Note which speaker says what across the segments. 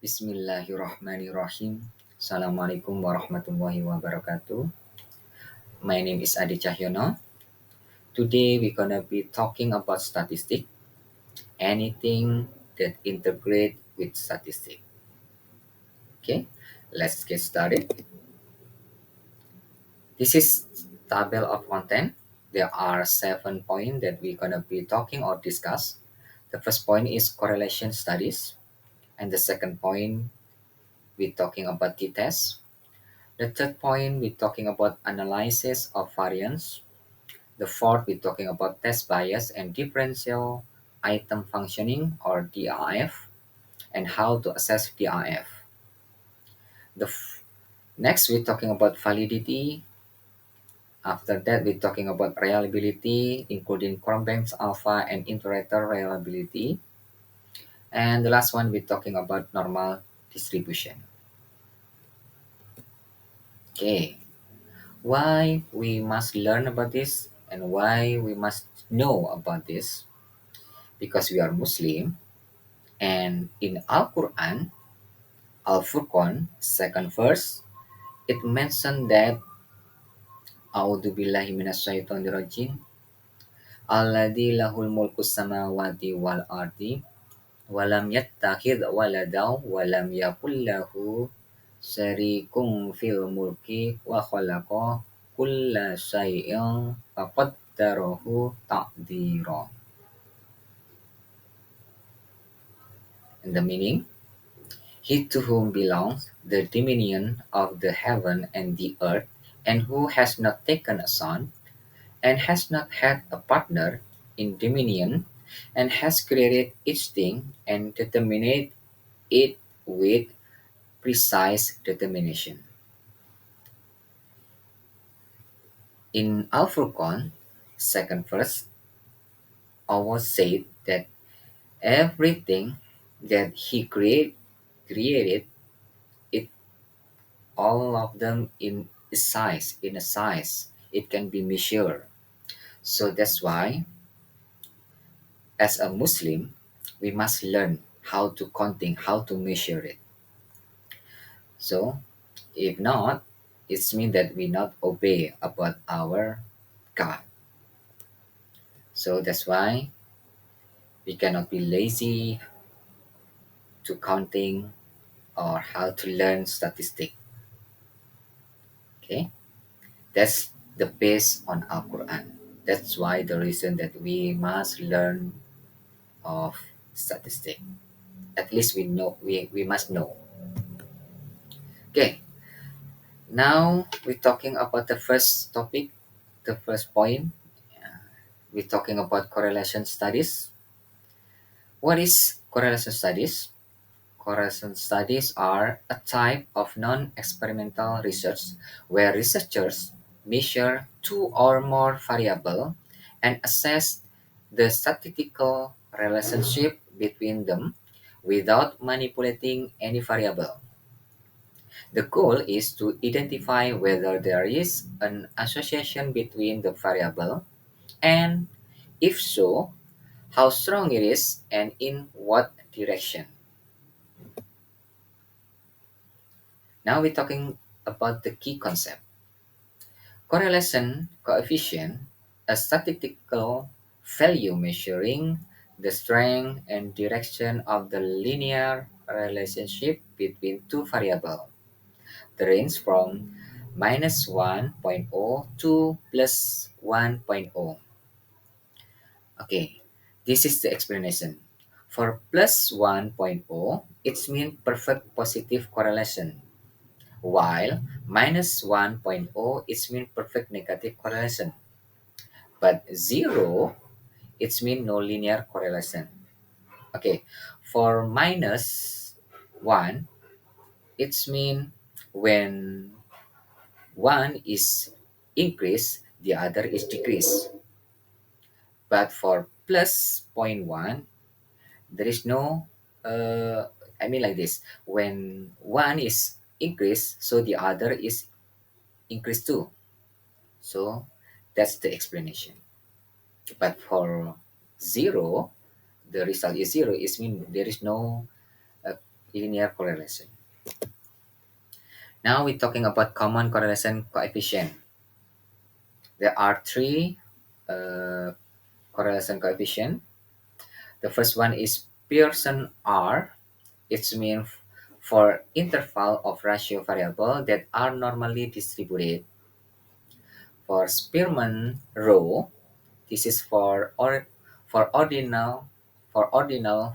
Speaker 1: Bismillahirrahmanirrahim. Assalamualaikum warahmatullahi wabarakatuh. My name is Adi Cahyono. Today we're gonna be talking about statistic, anything that integrate with statistic. Okay, let's get started. This is table of content. There are 7 points that we're gonna be talking or discuss. The first point is correlation studies, and the second point we're talking about t-test. The third point, we're talking about analysis of variance. The fourth, we're talking about test bias and differential item functioning or DRF and how to assess DRF. Next, we're talking about validity. After that, we're talking about reliability, including Cronbach's alpha and iterator reliability. And the last one, we're talking about normal distribution. Okay, why we must learn about this and why we must know about this? Because we are Muslim, and in Al-Quran, Al-Furqan, second verse, it mentioned that A'udzu billahi minasyaitonir rajim. Alladzi lahul mulku samawati wal ardi walam yattakhidh waladaw walam yakul lahu syarikum fil mulki wa khalaqa kulla syai'in faqaddarahu taqdira. And the meaning, he to whom belongs the dominion of the heaven and the earth, and who has not taken a son, and has not had a partner in dominion, and has created each thing and determined it with precise determination. In Al Furqan, second verse, Allah said that everything that He created, it all of them in a size it can be measured. So that's why as a Muslim we must learn how to counting, how to measure it. So if not, it means that we not obey about our God. So that's why we cannot be lazy to counting or how to learn statistic. Okay, that's the base on our Quran. That's why the reason that we must learn of statistic. At least we must know. Okay, now we're talking about the first topic, the first point. We're talking about correlation studies. What is correlation studies? Correlation studies are a type of non-experimental research where researchers measure two or more variables and assess the statistical relationship between them without manipulating any variable. The goal is to identify whether there is an association between the variable and, if so, how strong it is and in what direction. Now we're talking about the key concept. Correlation coefficient, a statistical value measuring the strength and direction of the linear relationship between two variables. The range from -1.0 to +1.0. Okay, this is the explanation. For +1.0, it means perfect positive correlation, while -1.0 it means perfect negative correlation. But 0, it means no linear correlation. Okay, for -1, it means when one is increase, the other is decrease. But for plus point 0.1, there is no, I mean like this, when one is increased, so the other is increased too. So that's the explanation. But for 0, the result is 0, it means there is no linear correlation. Now we're talking about common correlation coefficient. There are three uh, correlation coefficient. The first one is Pearson R. It means for interval of ratio variable that are normally distributed. For Spearman rho, this is for ordinal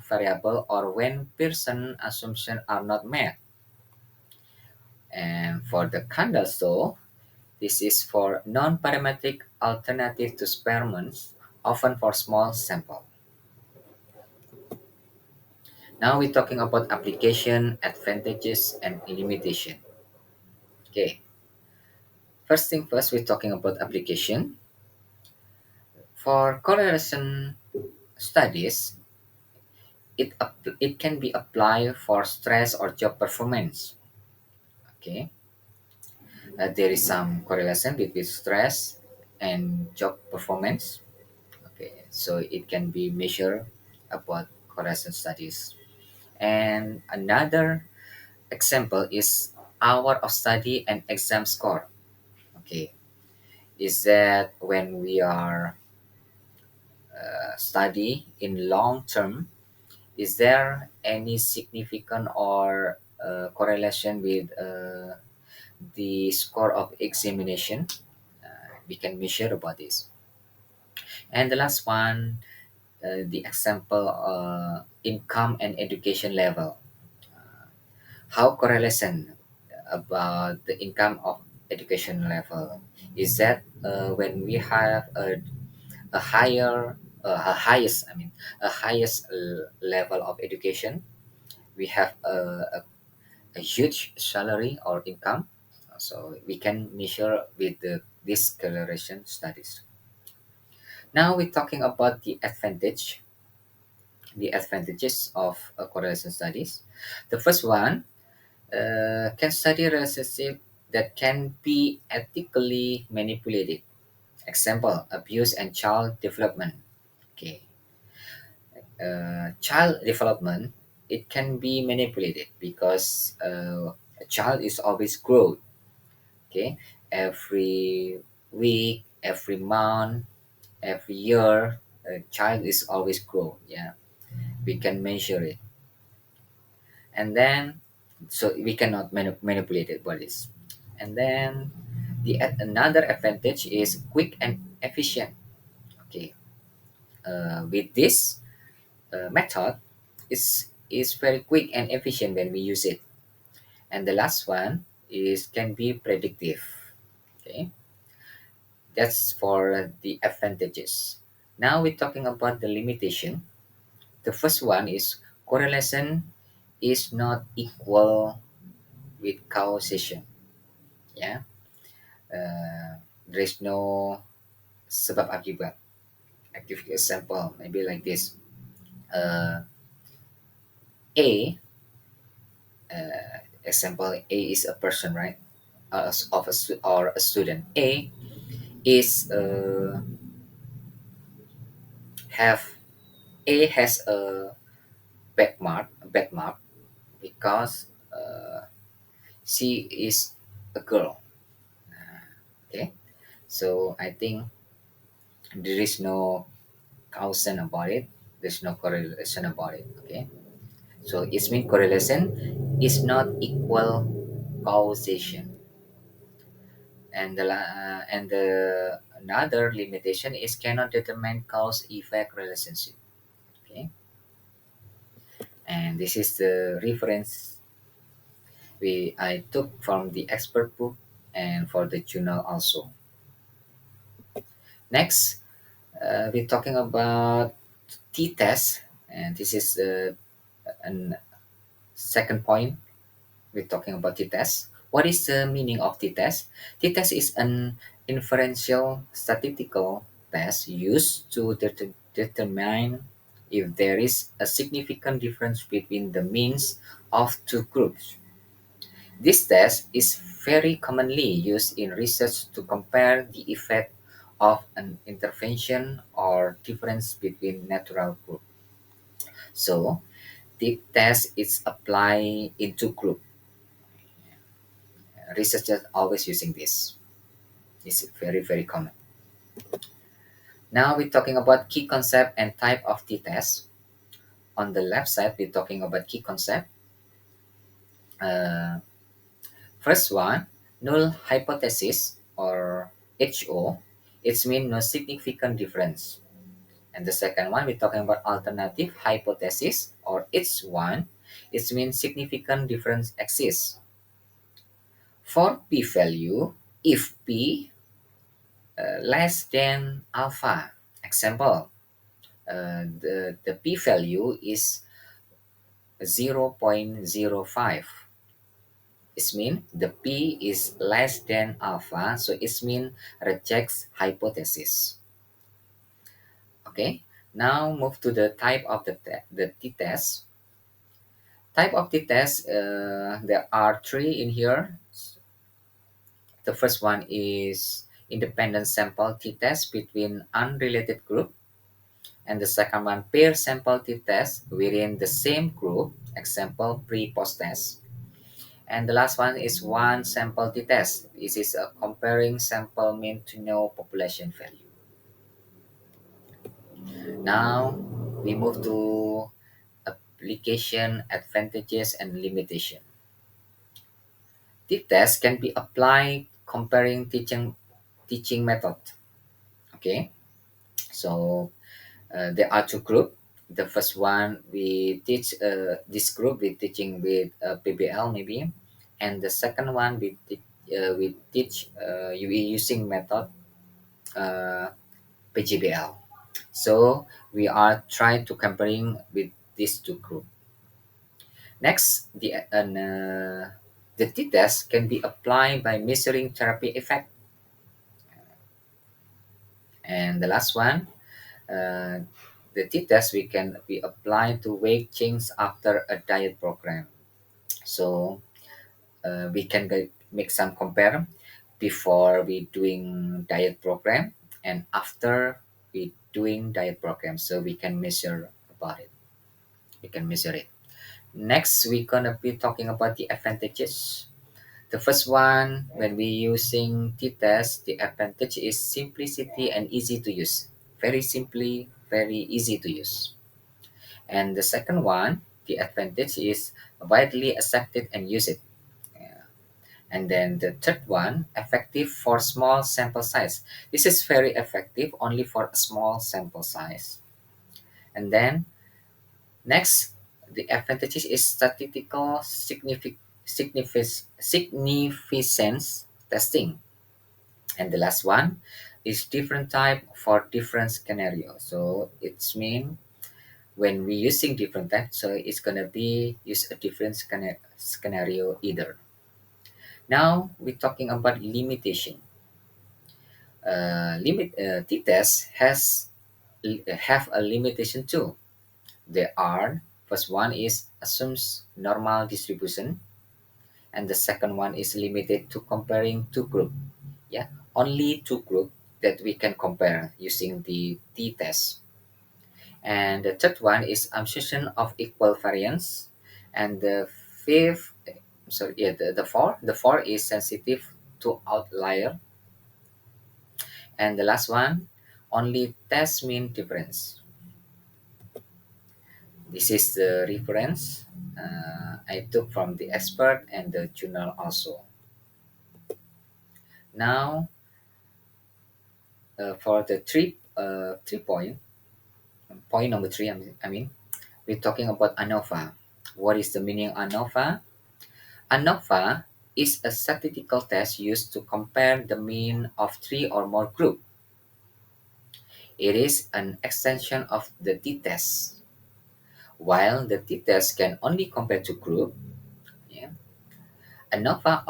Speaker 1: variable or when Pearson assumptions are not met. And for the Candace, this is for non-parametric alternative to Spearman's, often for small sample. Now we're talking about application, advantages, and limitation. Okay, first thing first, we're talking about application. For correlation studies, it can be applied for stress or job performance. Okay, there is some correlation between stress and job performance. Okay, so it can be measured about correlation studies. And another example is hour of study and exam score. Okay, is that when we are study in long term, is there any significant or correlation with the score of examination? We can measure about this. And the last one, the example, income and education level. How correlation about the income of education level is that when we have a higher a highest I mean a highest level of education, we have a huge salary or income, so we can measure with this correlation studies. Now we're talking about the advantages of correlation studies. The first one, can study relationship that can be ethically manipulated. Example, abuse and child development. Okay, child development, it can be manipulated because a child is always growth. Okay, every week, every month, every year, a child is always grow. Yeah, we can measure it. And then so we cannot manipulate it bodies. And then another advantage is quick and efficient. Okay, with this method is very quick and efficient when we use it. And the last one is can be predictive. Okay, that's for the advantages. Now we're talking about the limitation. The first one is correlation is not equal with causation. Yeah, there is no sebab akibat. I give you a example, maybe like this. Uh, A, example, A is a person, right? Or a student. Is have A has bad mark because she is a girl. Okay, so I think there is no causation about it. There's no correlation about it. Okay, so it means correlation is not equal causation. And the another limitation is cannot determine cause effect relationship. Okay, and this is the reference I took from the expert book and for the journal also. Next, we're talking about t-test, and this is an second point. We're talking about t-test. What is the meaning of t-test? T-test is an inferential statistical test used to determine if there is a significant difference between the means of two groups. This test is very commonly used in research to compare the effect of an intervention or difference between natural groups. So, The test is applied into group. Researchers always using this. It's very, very common. Now we're talking about key concept and type of t-test. On the left side, we're talking about key concept. Uh, First one, null hypothesis or HO. It's mean no significant difference. And the second one, we're talking about alternative hypothesis or H1. It means significant difference exists. For p-value, if p less than alpha, example, the p-value is 0.05. It means the p is less than alpha, so it means rejects hypothesis. Okay, now move to the type of the t-test. Type of t-test, there are three in here. The first one is independent sample t-test between unrelated group, and the second one pair sample t-test within the same group, example pre-post test. And the last one is one sample t-test. This is a comparing sample mean to know population value. Now we move to application advantages and limitation. T-test can be applied comparing teaching method. Okay, so there are two group. The first one we teach this group we teaching with PBL maybe, and the second one we teach we using method PGBL. So we are trying to comparing with these two group. Next, the t-test can be applied by measuring therapy effect. And the last one, uh, the t-test we can be applied to weight change after a diet program. So we can make some compare before we doing diet program and after we doing diet program. So we can measure about it. We can measure it. Next, we're gonna be talking about the advantages. The first one, when we using t-test, the advantage is simplicity and easy to use. Very simply, very easy to use. And the second one, the advantage is widely accepted and used. Yeah. And then the third one, effective for small sample size. This is very effective only for a small sample size. And then next, the advantage is statistical significance testing. And the last one is different type for different scenario. So it's mean when we using different type, so it's gonna be use a different scenario either. Now we're talking about limitation. T-test have a limitation too. There are first one is assumes normal distribution, and the second one is limited to comparing two group. Yeah, only two group that we can compare using the t-test. And the third one is assumption of equal variance, and the fifth sorry yeah the four is sensitive to outlier, and the last one only test mean difference. This is the reference I took from the expert and the journal also. Now for the three point number three, I mean, we're talking about ANOVA. What is the meaning ANOVA? ANOVA is a statistical test used to compare the mean of three or more groups. It is an extension of the t-test. While the t-test can only compare two groups, yeah, ANOVA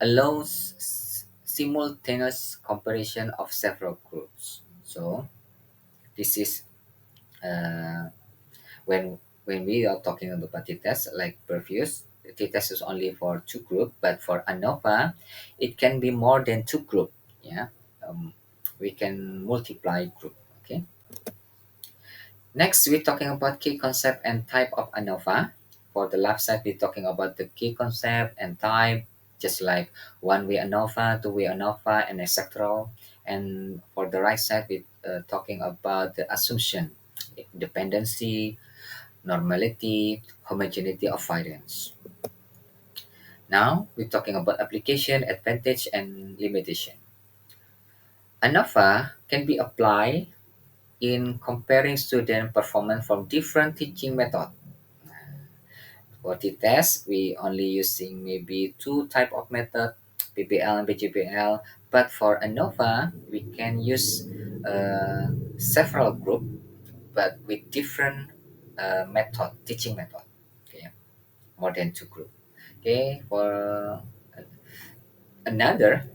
Speaker 1: allows simultaneous comparison of several groups. So this is uh, when we are talking about t-test like previous, the t-test is only for two group, but for ANOVA it can be more than two group. Yeah, we can multiply group. Okay, Next, we're talking about key concept and type of ANOVA. For the left side, we're talking about the key concept and type, just like one-way ANOVA, two-way ANOVA, and etc. And for the right side, we're talking about the assumption, dependency, normality, homogeneity of variance. Now, we're talking about application, advantage, and limitation. ANOVA can be applied in comparing student performance from different teaching methods. For the test, we only using maybe two type of method, PBL and BGPL. But for ANOVA, we can use several group, but with different method, teaching method. Okay, more than two group. Okay, for another,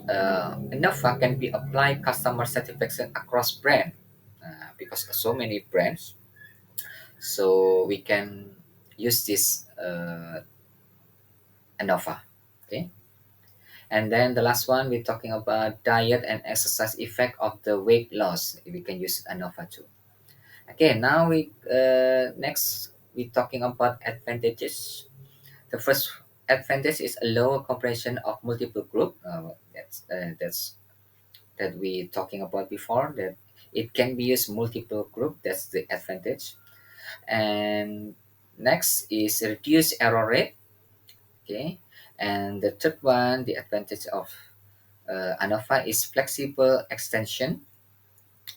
Speaker 1: ANOVA can be applied customer satisfaction across brand, because so many brands. So we can use this ANOVA. Okay. And then the last one, we're talking about diet and exercise effect of the weight loss. We can use ANOVA too. Okay, now next we're talking about advantages. The first advantage is a lower compression of multiple group. That's that we talking about before. That it can be used multiple group. That's the advantage. And next is reduce error rate. Okay, and the third one, the advantage of ANOVA is flexible extension,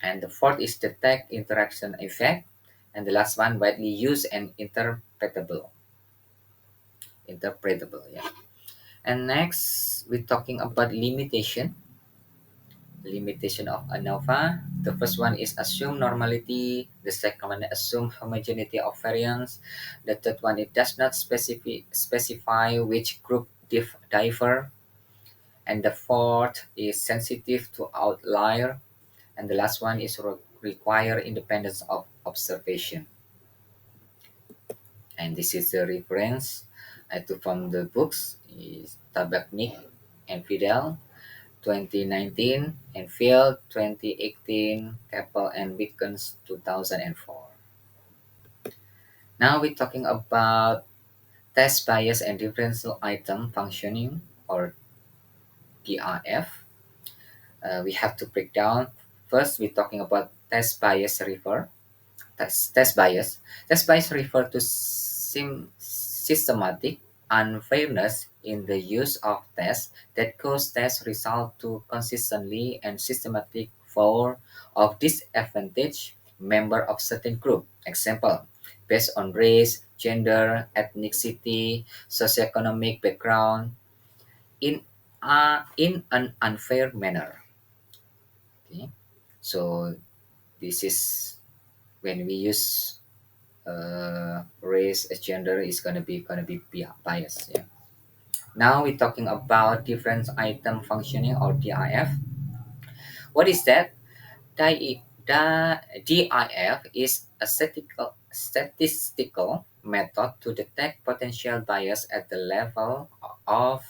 Speaker 1: and the fourth is the tag interaction effect, and the last one widely used and interpretable. Yeah. And next, we're talking about limitation of ANOVA. The first one is assume normality. The second one assume homogeneity of variance. The third one, it does not specify which group differ. And the fourth is sensitive to outlier. And the last one is require independence of observation. And this is the reference I took from the books is Tabachnik and Fidel 2019 and Field 2018, Keppel and Wickens 2004. Now we're talking about test bias and differential item functioning, or DRF. We have to break down. First, we're talking about test bias. Test bias refer to systematic unfairness in the use of tests that cause test result to consistently and systematic for of disadvantaged member of certain group. Example, based on race, gender, ethnicity, socioeconomic background, in in an unfair manner. Okay, so this is when we use race as gender is gonna be biased. Yeah. Now we're talking about different item functioning, or DIF. What is that? DIF is a statistical method to detect potential bias at the level of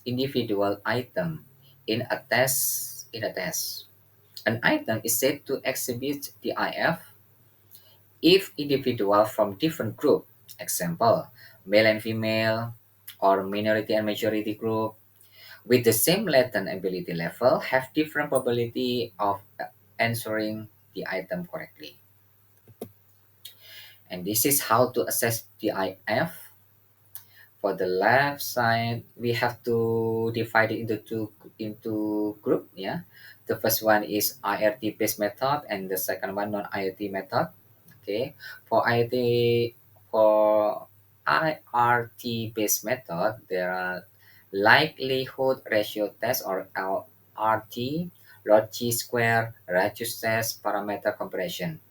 Speaker 1: individual item in a test. An item is said to exhibit DIF if individual from different group, example, male and female, or minority and majority group, with the same latent ability level have different probability of answering the item correctly. And this is how to assess the IF. For the left side, we have to divide it into group. Yeah, the first one is IRT based method, and the second one non IRT method. Okay, for IRT based method, there are likelihood ratio test, or LRT, log square, radius test, parameter comparison.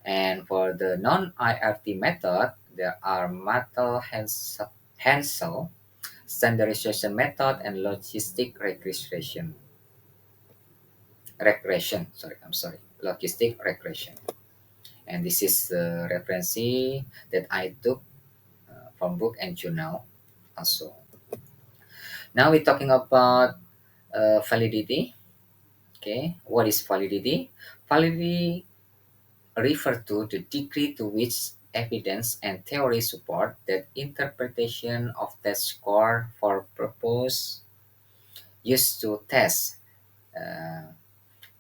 Speaker 1: And for the non-IRT method, there are Hansel standardization method and logistic regression. Logistic regression. And this is the reference that I took from book and journal also. Now we're talking about validity. Okay, what is validity? Validity refer to the degree to which evidence and theory support that interpretation of test score for purpose used to test. Uh,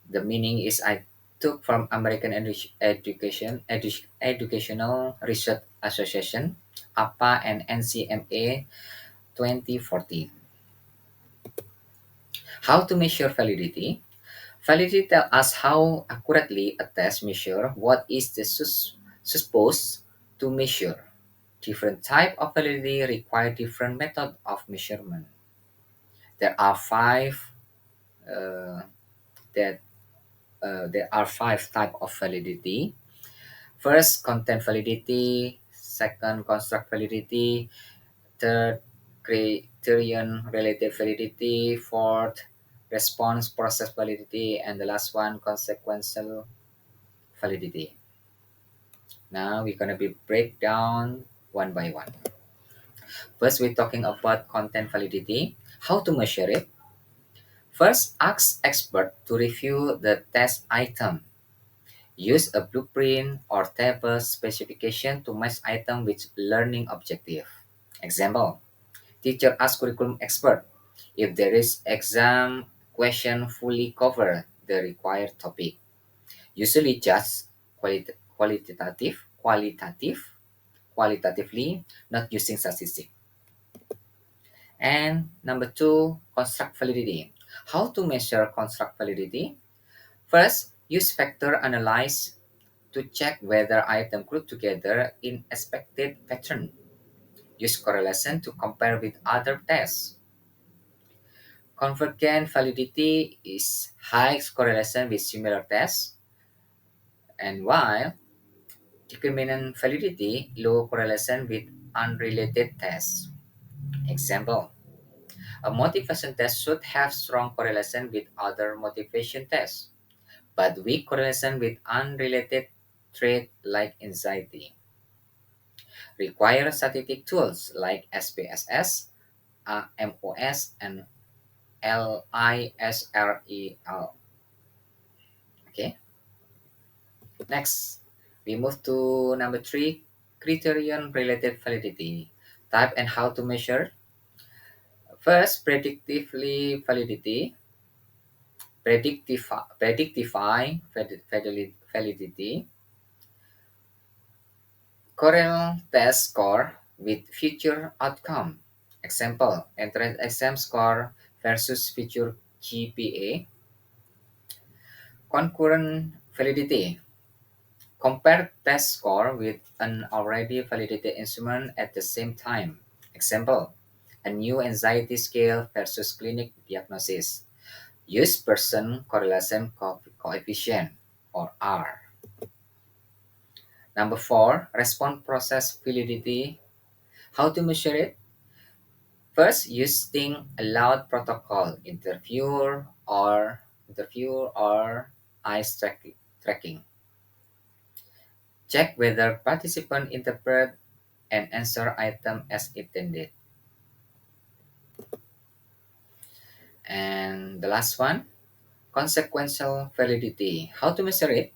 Speaker 1: the meaning is I took from American Educational Research Association, APA and NCMA 2014. How to measure validity? Validity tells us how accurately a test measure what is the supposed to measure. Different type of validity require different method of measurement. There are five uh, that there are five type of validity. First, content validity. Second, construct validity. Third, criterion related validity. Fourth, response process validity. And the last one, consequential validity. Now we're gonna be break down one by one. First, we're talking about content validity. How to measure it? First, ask expert to review the test item. Use a blueprint or table specification to match item with learning objective. Example, teacher asks curriculum expert if there is exam question fully cover the required topic. Usually just qualitatively, not using statistic. And number two, construct validity. How to measure construct validity? First, use factor analyze to check whether items group together in expected pattern. Use correlation to compare with other tests. Convergent validity is high correlation with similar tests, and while discriminant validity low correlation with unrelated tests. Example, a motivation test should have strong correlation with other motivation tests, but weak correlation with unrelated trait like anxiety. Require statistic tools like SPSS, MOS, and LISREL. Okay, next we move to number three, criterion related validity. Type and how to measure. First, predictively validity. Predictify validity. Correl test score with future outcome. Example, entrance exam score versus future GPA. Concurrent validity. Compare test score with an already validated instrument at the same time. Example, a new anxiety scale versus clinic diagnosis. Use person correlation coefficient or R. Number four, response process validity. How to measure it? First, using allowed protocol, interviewer or eyes tracking. Check whether participant interpret and answer item as intended. And the last one, consequential validity. How to measure it?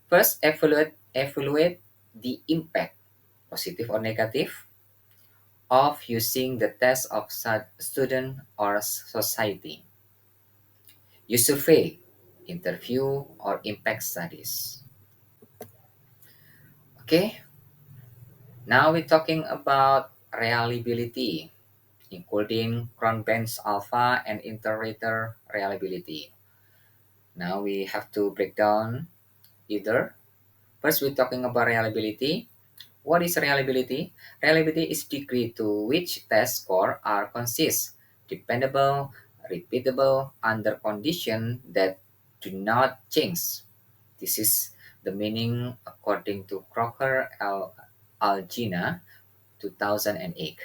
Speaker 1: First, evaluate the impact, positive or negative, of using the test of student or society. Use survey, interview, or impact studies. Okay, now we're talking about reliability, including Cronbench alpha and inter-rater reliability. Now we have to break down either. First, we're talking about reliability. What is reliability? Reliability is degree to which test score are consist, dependable, repeatable under condition that do not change. This is the meaning according to Crocker Algina 2008.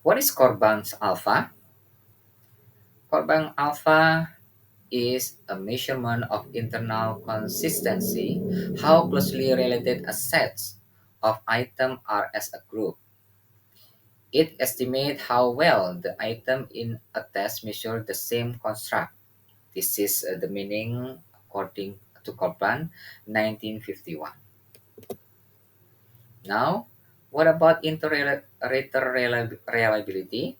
Speaker 1: What is Corban's alpha? Corban alpha is a measurement of internal consistency, how closely related a sets of items are as a group. It estimates how well the item in a test measure the same construct. This is the meaning according to Korban 1951. Now, what about interreliability?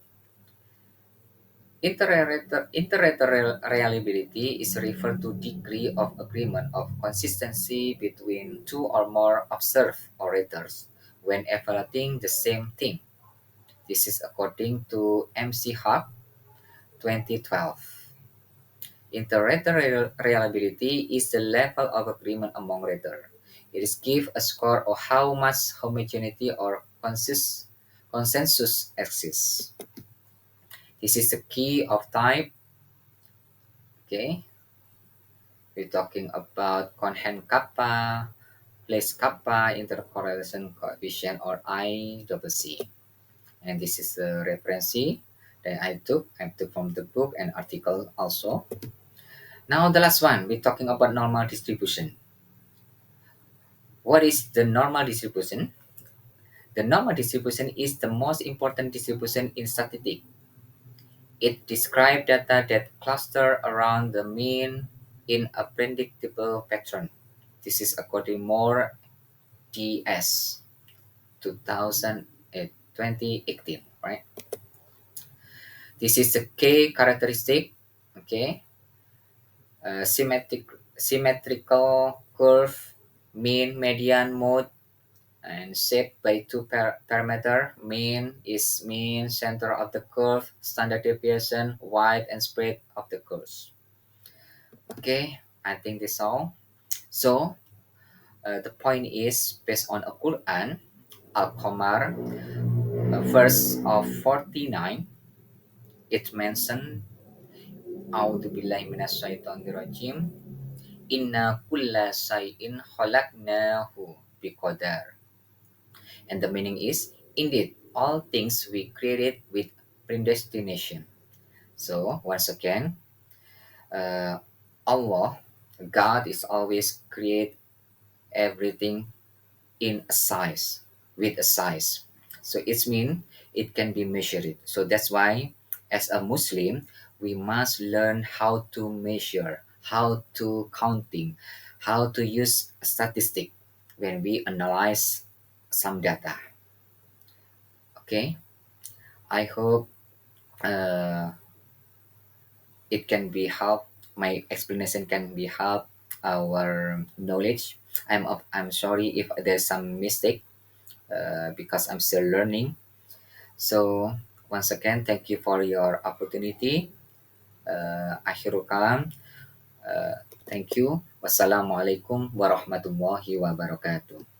Speaker 1: Interreliability is referred to degree of agreement of consistency between two or more observed orators when evaluating the same thing. This is according to MC Hub 2012. Interreliability is the level of agreement among readers. It is give a score of how much homogeneity or consensus exists. This is the key of type. Okay, we're talking about Cohen kappa, place kappa, intercorrelation coefficient, or ICC. And this is a reference that I took from the book and article also. Now the last one, we're talking about normal distribution. What is the normal distribution? The normal distribution is the most important distribution in statistics. It describes data that cluster around the mean in a predictable pattern. This is according Moore DS 2018, right? This is the K characteristic, okay? Symmetrical curve, mean, median, mode, and shaped by two parameter. Mean is mean, center of the curve, standard deviation, width and spread of the curves. Okay, I think this all. So the point is based on a Quran, Al-Qamar, verse of 49, it mentioned, A'udzu billahi minasyaitonir rajim, inna kulla shay'in khalaqnahu biqadar. And the meaning is, indeed, all things we created with predestination. So, once again, uh, Allah, God is always create everything in a size, with a size. So, it's mean it can be measured. So, that's why, as a Muslim, we must learn how to measure, how to counting, how to use statistic when we analyze some data. Okay, I hope uh, it can be help. My explanation can be help our knowledge. I'm sorry if there's some mistake because I'm still learning. So once again, thank you for your opportunity. Akhirul kalam. Thank you. Wassalamualaikum warahmatullahi wabarakatuh.